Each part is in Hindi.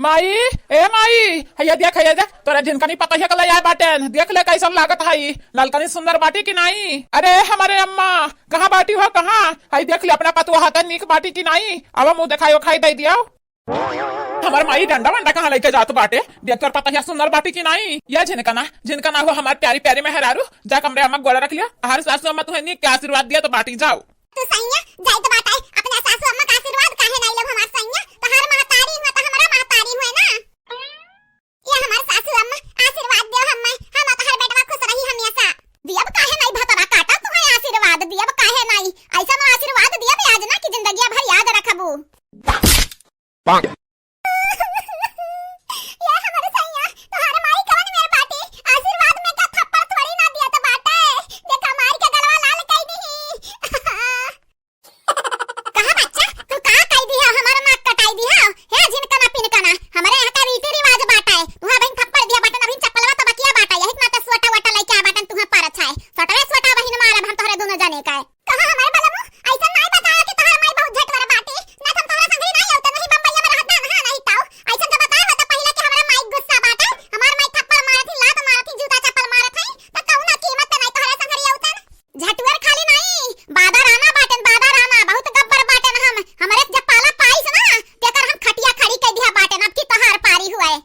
माई ए माई हैया देख तोरा जिनकनी पता है कल यार बाटेन देख ले कैसा लागत है ललकनी सुंदर बाटी की नहीं। अरे हमारे अम्मा कहाँ बाटी हो कहाँ है देख ले अपना पतुआ हाथ नीक बाटी की नहीं। अब मुंह दिखायो खाई दे दिया हमार माई डंडा वंडा कहाँ लेके जात बाटे देख तोर पता है सुंदर बाटी की नहीं। या जिनका ना हो हमारे प्यारी प्यारी मेहरारू जा कमरे अम्मा गोला रख लिया हर सासू अम्मा तुम्हें नीक के आशीर्वाद दिया तो बाटी जाओ तू सैया जाई तो बात है अपना सासू अम्मा का आशीर्वाद काहे नहीं लब हमार सैया तो हर महतारी हुआ तो हमारा महतारी हुए ना। ये हमार सासू अम्मा आशीर्वाद दे हम तो हर बेटवा खुश रही हमेशा दियब काहे नहीं भतरा काटा तुम्हें आशीर्वाद दियब काहे नहीं ऐसा ना आशीर्वाद दियब आज ना कि जिंदगी भर याद रखबू। ये हमारे सैया तुम्हारे माई कवन मेरे बाटी आशीर्वाद में का थप्पड़ थोड़ी ना दिया तो बाटे देखा मार के गलवा लाल कई दी कहां बच्चा तू कहां कई दी है हमारा नाक कटाई दी है हे जिनका ना पिन कना हमारे यहाँ का रीति रिवाज बाटा है तुहा बहन थप्पड़ दिया बाटन अभी चप्पलवा तो बकिया बाटा यही ना तो स्वटा वटा लेके आ बाटन तुहा पर अच्छा है सटवे स्वटा बहन मारा हम तोहरे दोनों जाने का है कहां हमारे बलमु ऐसा नहीं बताया कि तोहर माई बहुत झट वाला बाटी ना तुम तोहरा संगी नहीं होता नहीं बम्बई में रहता ना नहीं ताऊ ऐसा तो बताया होता पहले कि हमारा माई गुस्सा बाटा हमार माई थप्पड़ मारा थी लात मारा थी जूता चप्पल मारा थी तो कौना कीमत नहीं तोहरा संगी होता झटुअर खाली नहीं बादा राना बहुत गब्बर बाटन हमारे जब पाला पाइस ना तेकर हम खटिया खड़ी कर दिया बाटन अब की तोहार पारी हुआ है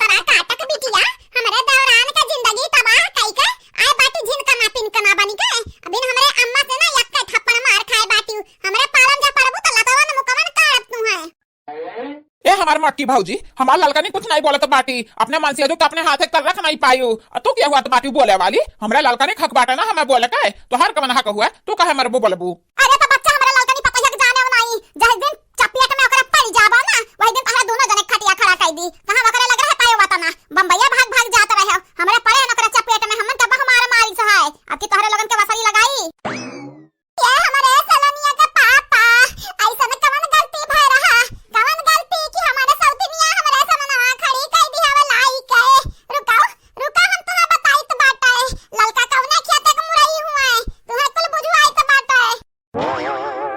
तोरा काटक बिटिया हमारे दौरान का जिंदगी तबाह कई के आए बाटी जिनका ना पिन कना बनी के अभी हमारे अम्मा से ना एक थप्पड़ मार खाए बाटी हमारे पालन जा परबू त लतावा न मुकमन काट तू है। ए हमार मटकी भाऊजी हमार ललकनी कुछ नहीं बोला तो बाटी अपने मन से जो अपने हाथ कर रख नहीं पायू तू क्या हुआ तो बाटी बोले वाली हमरा ललकनी खक बाटा ना हमें बोले का तो हर कमन हक हुआ तू कहे मरबू बोलबू। अरे तो बच्चा हमरा ललकनी पता है जाने नहीं जस दिन चपिया के में ओकरा पड़ जाबा ना वही दिन तहरा दोनों जने खटिया खड़ा कर दी कहां ओकरा लग रहा पायो बाता ना बम्बईया भाग जाता रहे हमरा पड़े न ओकरा चपिया में हमन तब हमारा मारी सहाय अब की तोहरे लगन के वसली लगाई ये हमारे सलोनिया के पापा ऐसा न कवन गलती भय रहा कवन गलती कि हमारे सौतनिया हमरे समनवा खड़ी कर दी हवे लाई के रुका हम तुम्हें बताई तो बात है ललका कवने खेते के मुरई हुआ है तुम्हें कुल बुझवाई तो बात है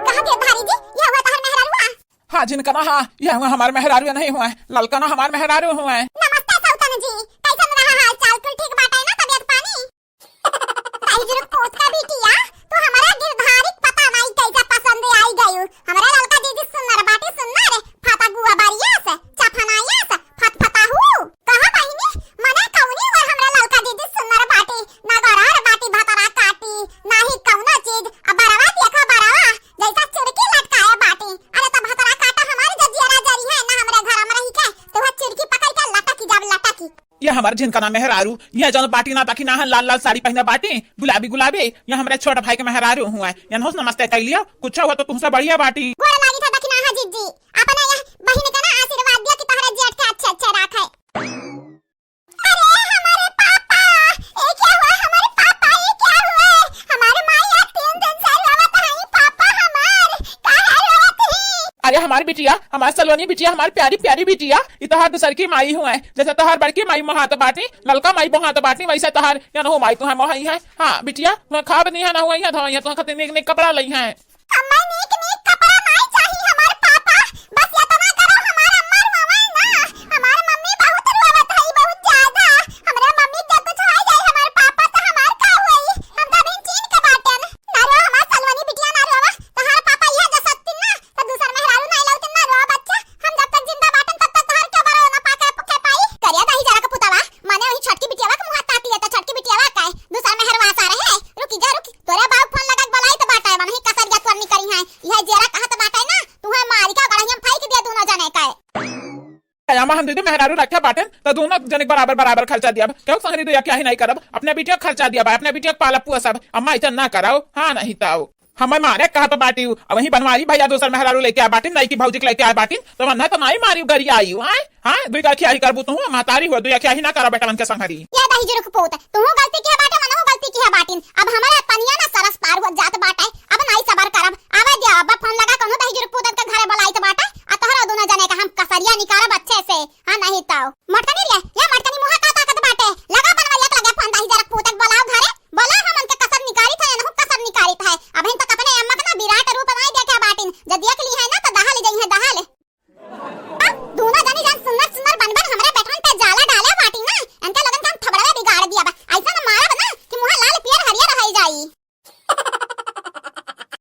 कहां के धारी जी ये हुआ तहर मेहरारू हुआ हाँ जिनका ना हाँ ये हुआ हमारे मेहरारू नहीं हुआ है ललका ना हमारे मेहरारू हुआ है। नमस्ते सौतन जी कैसन रहा हाल चाल कुल ठीक बात है ना तबीयत पानी ताई जी पोत का बिटिया तो हमारा गिरधारी पता नहीं कैसा पसंद आई गयू हमारा ललका दीदी सुनर बाटी सुनर फाता गुआ बारिया से चफनाया से फतफता हूं कहां बहिनी मने कौनी और हमरा ललका दीदी सुनर बाटी नगरार बाटी भतरा काटी नाही कौना चीज अबरवा देखा बरवा जैसा चिड़की लटकाए बाटी अरे तो भतरा काटा हमारी जजियारा जरी है ना हमरे घर में रही के तो वह चिड़की पकड़ के लटकी जब लटकी ये हमारे जिनका नाम मेहरारू ये जन बाटी ना ताकि ना लाल लाल साड़ी पहने बाटी गुलाबी ये हमारे छोटे भाई के मेहरारू हुआ है या नमस्ते नमस्ते कह लिया कुछ हुआ तो तुमसे बढ़िया बाटी गोड़ लागी था दखना हाजी जी अपने यह बहिन का ना आशीर्वाद दिया कि तोहरा जेठ के अच्छे राखे। अरे हमारे पापा ये क्या हुआ हमारे पापा ये क्या हुआ हमारे मां या 3 दिन से रोवत है पापा हमार काहे रोवत है। अरे हमारी बिटिया हमारी सलोनी बिटिया हमारी प्यारी प्यारी बिटिया इतहार दूसर की माई हुआ है जैसे तोहार बड़की माई मोहात बाटी ललका माई मोहात बाटी वैसे तोहार या न हो माई तुम्हें मोहाई है। हाँ बिटिया तुम्हें खा नहीं है ना हुआ है तुम्हें खाते नीक कपड़ा लई है अम्मा नीक कपड़ा नहीं चाहिए हमारे पापा बस ये तो ना करो हमारे अम्मा रोवे ना हमारे मम्मी बहुत रोवत है बहुत ज्यादा हमारे मम्मी जब कुछ हो जाए हमारे पापा तो हमार का होई हम तो बिन चीन के बाटन ना रो हमार सलवनी बिटिया ना रोवा तोहार पापा यह जो सत्तिन ना तो दूसर मेहरारू नहीं लौटन ना रो बच्चा हम जब तक जिंदा बाटन तब तक तोहार के बरो ना पाके के पाई करिया दही जरा का पुतावा माने वही छटकी बिटियावा के मुंह ताती है तो छटकी बिटियावा का दूसर मेहरवा सा रहे रुकी तोरे बाप फोन लगा बलाई तो बाटा है नहीं कसर या तोर करी है यह जेरा कहा तो बाटा है ना तुम्हें मारी का गड़हियम फाई के दिया दोनों जने का यामा हम दीदी मेहरारू रखे बाटन तो दोनों जने बराबर खर्चा दिया क्यों संगरी तो क्या ही नहीं करब अपने बिटिया खर्चा दिया अपने बिटिया पाला पुआ सब अम्मा इतना ना कराओ हाँ नहीं ताओ हमें मारे कहा तो बाटी अब वही बनवाई भैया दूसर मेहरारू लेके आ बाटिन नहीं की भौजी के लेके आ बाटिन तो वरना तो नहीं मारी गरी आई हाँ दुई का खिया ही करबू तू महतारी हो दुई खिया ही ना करा बेटा मन के संगरी ये दही जरुक पोत तू गलती किया बाटा मनो गलती किया बाटिन अब हमारे पनिया ना सरस पार हो जात बाटा अब नहीं सबर करब आवे दे अब फोन लगा कोनो दही जरुक पोत के घरे बुलाई तो बाटा आ तोहरा दोनों जने का हम कसरिया निकारब अच्छे से हां नहीं ताओ मटकनी ले या मटकनी मुहा का ताकत बाटे लगा बनवा लगे फोन दही जरुक पोत बुलाओ घरे बोला हम उनके कसर निकारी था ना कसर निकारी था अब इन तो अपने अम्मा का ना विराट रूप नहीं देखा बाटिन जब देख ली है ना तो दहा ले जाई है दहा ले